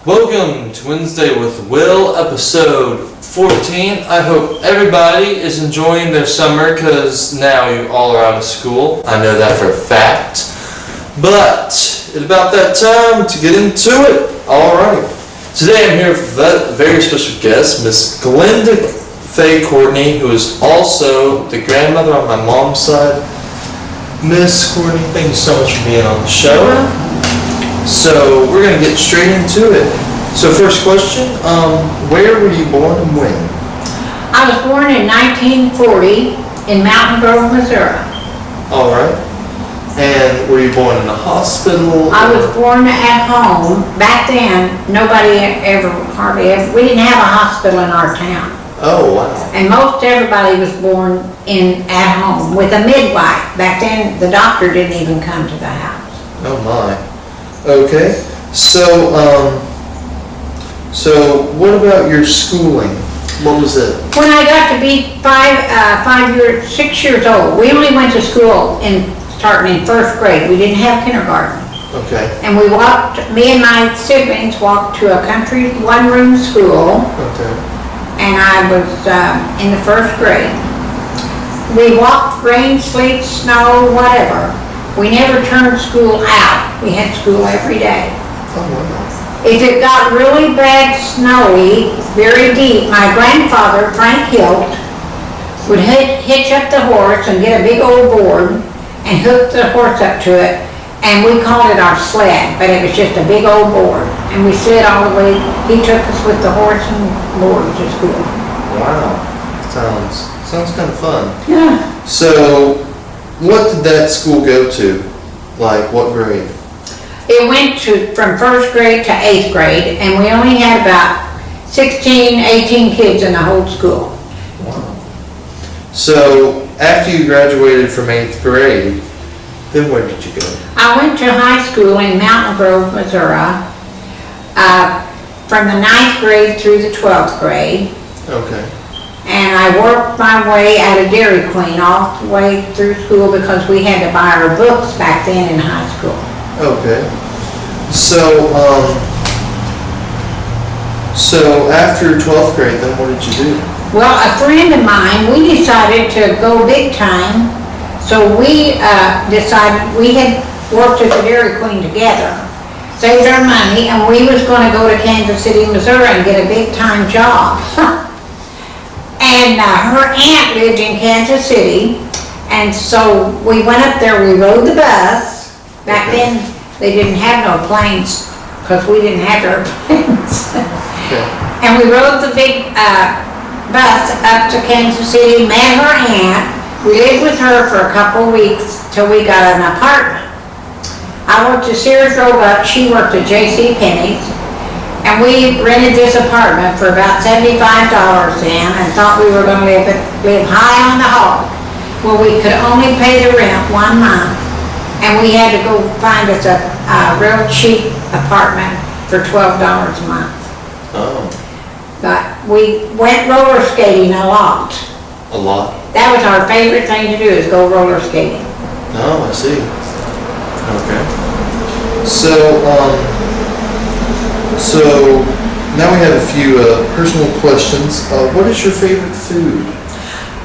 Welcome to Wednesday with Will, episode 14. I hope everybody is enjoying their summer because now you all are out of school. I know that for a fact. But it's about that time to get into it. Alright. Today I'm here with a very special guest, Miss Glenda Faye Courtney, who is also the grandmother on my mom's side. Miss Courtney, thank you so much for being on the show. So we're going to get straight into it. So first question, where were you born and when? I was born in 1940 in Mountain Grove, Missouri. All right. And were you born in a hospital? I was born at home. Back then, hardly ever, we didn't have a hospital in our town. Oh, wow. And most everybody was born at home with a midwife. Back then, the doctor didn't even come to the house. Oh, my. Okay. So what about your schooling? What was it? When I got to be 6 years old, we only went to school starting in first grade. We didn't have kindergarten. Okay. And me and my siblings walked to a country one-room school. Okay. And I was in the first grade. We walked rain, sleet, snow, whatever. We never turned school out. We had school every day. Oh, wow. If it got really bad, snowy, very deep, my grandfather, Frank Hilt, would hitch up the horse and get a big old board and hook the horse up to it, and we called it our sled, but it was just a big old board. And we slid all the way. He took us with the horse and board to school. Wow. Sounds kind of fun. Yeah. So what did that school go to? Like what grade? It went from first grade to 8th grade, and we only had about 16, 18 kids in the whole school. Wow. So after you graduated from 8th grade, then where did you go? I went to high school in Mountain Grove, Missouri, from the 9th grade through the 12th grade. Okay. And I worked my way out of Dairy Queen all the way through school because we had to buy our books back then in high school. Okay. So after 12th grade, then what did you do? Well, a friend of mine, we decided to go big time. So we decided, we had worked at the Dairy Queen together, saved our money, and we was going to go to Kansas City, Missouri and get a big time job. And her aunt lived in Kansas City, and so we went up there, we rode the bus. Back then, they didn't have no planes, because we didn't have airplanes. Okay. And we rode the big bus up to Kansas City, met her aunt. We lived with her for a couple of weeks till we got an apartment. I worked at Sears Roebuck, she worked at J.C. Penney's. And we rented this apartment for about $75 then and thought we were going to live high on the hog. Well, we could only pay the rent 1 month, and we had to go find us a real cheap apartment for $12 a month. Oh. But we went roller skating a lot. A lot? That was our favorite thing to do, is go roller skating. Oh, I see. Okay. So now we have a few personal questions. What is your favorite food?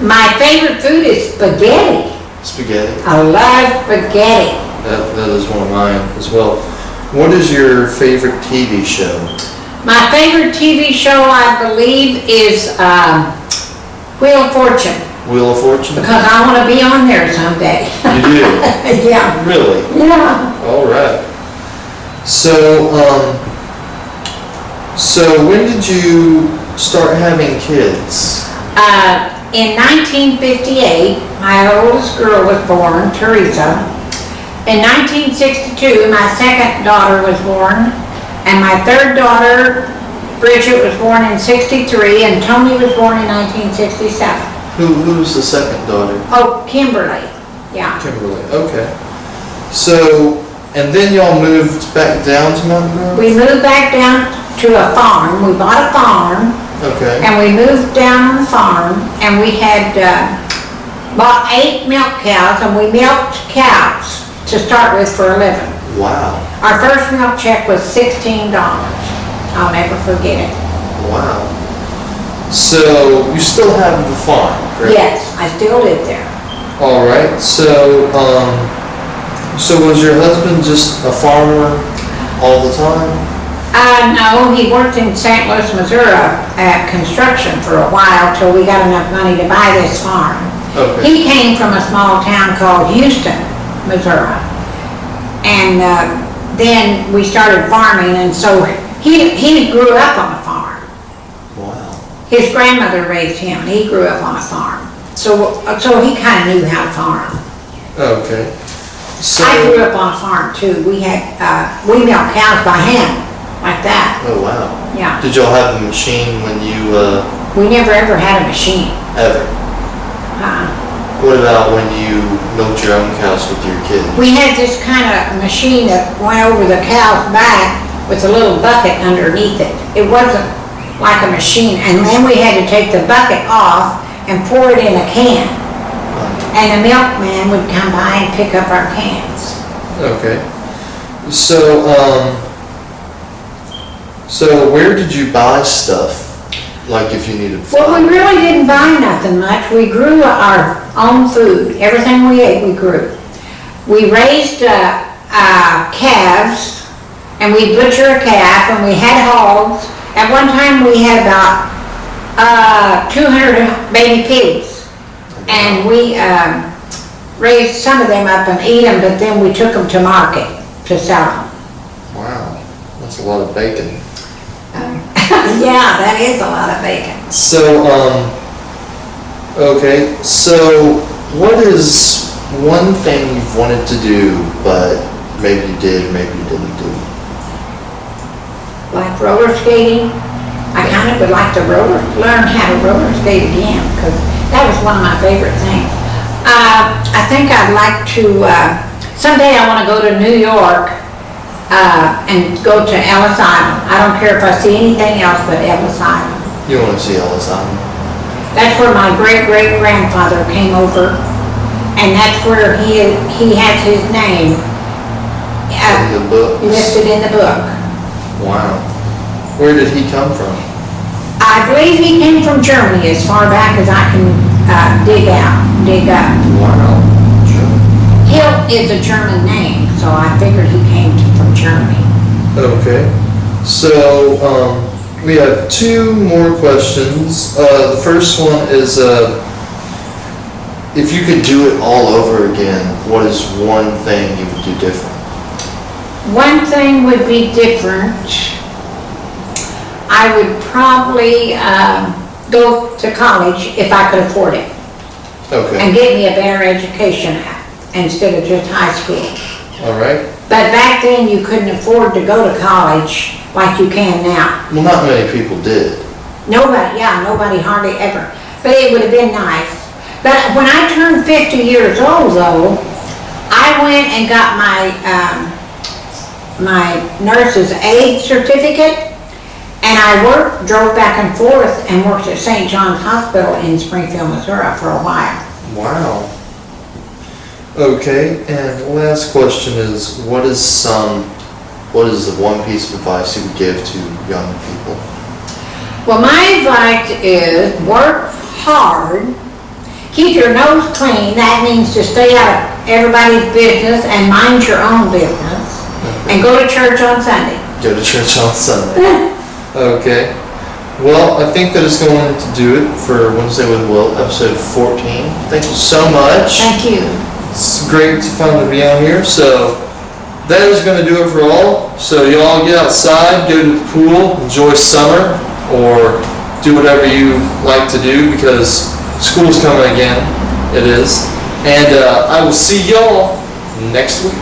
My favorite food is spaghetti. Spaghetti? I love spaghetti. That is one of mine as well. What is your favorite TV show? My favorite TV show, I believe, is Wheel of Fortune. Wheel of Fortune? Because I want to be on there someday. You do? Yeah. Really? Yeah. All right. So when did you start having kids? In 1958, my oldest girl was born, Teresa. In 1962, my second daughter was born, and my third daughter, Bridget, was born in 63, and Tony was born in 1967. Who's the second daughter? Oh, Kimberly. Yeah. Kimberly. Okay. So, and then y'all moved back down to Mountain Grove? We moved back down to a farm. We bought a farm. Okay. And we moved down on the farm, and we had bought 8 milk cows, and we milked cows to start with for a living. Wow. Our first milk check was $16. I'll never forget it. Wow. So you still have the farm, correct? Yes, I still live there. All right. So was your husband just a farmer all the time? No, he worked in St. Louis, Missouri at construction for a while till we got enough money to buy this farm. Okay. He came from a small town called Houston, Missouri. And then we started farming, and so he grew up on a farm. Wow. His grandmother raised him, he grew up on a farm. So he kind of knew how to farm. Okay. So. I grew up on a farm too. We milked cows by hand, like that, Oh wow. yeah. Did y'all have the machine when you We never ever had a machine. ever? What about when you milked your own cows with your kids? We had this kind of machine that went over the cow's back with a little bucket underneath it. It wasn't like a machine, and then we had to take the bucket off and pour it in a can. And the milkman would come by and pick up our cans. Okay. So where did you buy stuff? Like if you needed Well, flour? we really didn't buy nothing much. We grew our own food. Everything we ate, we grew. We raised calves, and we butcher a calf, and we had hogs. At one time, we had about 200 baby pigs, and we raised some of them up and ate them, but then we took them to market to sell them. Wow, that's a lot of bacon. Yeah, that is a lot of bacon. So, okay, so what is one thing you've wanted to do, but maybe you did, maybe you didn't do? Like roller skating. I kind of would like to learn how to roller skate again, because that was one of my favorite things. I think I'd like to, someday I want to go to New York and go to Ellis Island. I don't care if I see anything else but Ellis Island. You want to see Ellis Island? That's where my great-great-grandfather came over, and that's where he has his name In the books? listed in the book. Wow. Where did he come from? I believe he came from Germany, as far back as I can dig up. Wow. Sure. Hill is a German name, so I figured he came from Germany. Okay. So, we have two more questions. The first one is, if you could do it all over again, what is one thing you would do different? One thing would be different. I would probably go to college if I could afford it, Okay. and get me a better education instead of just high school. All right. But back then, you couldn't afford to go to college like you can now. Well, not many people did. Nobody hardly ever. But it would have been nice. But when I turned 50 years old, though, I went and got my nurse's aid certificate, and I drove back and forth and worked at St. John's Hospital in Springfield, Missouri for a while. Wow. Okay, and last question is, what is the one piece of advice you would give to young people? Well, my advice is work hard, keep your nose clean. That means to stay out of everybody's business and mind your own business, and go to church on Sunday. Go to church on Sunday. Okay. Well, I think that is going to do it for Wednesday with Will, episode 14. Thank you so much. Thank you. It's great to finally be on here. So that is going to do it for all. So y'all get outside, go to the pool, enjoy summer, or do whatever you like to do because school's coming again. It is. And I will see y'all next week.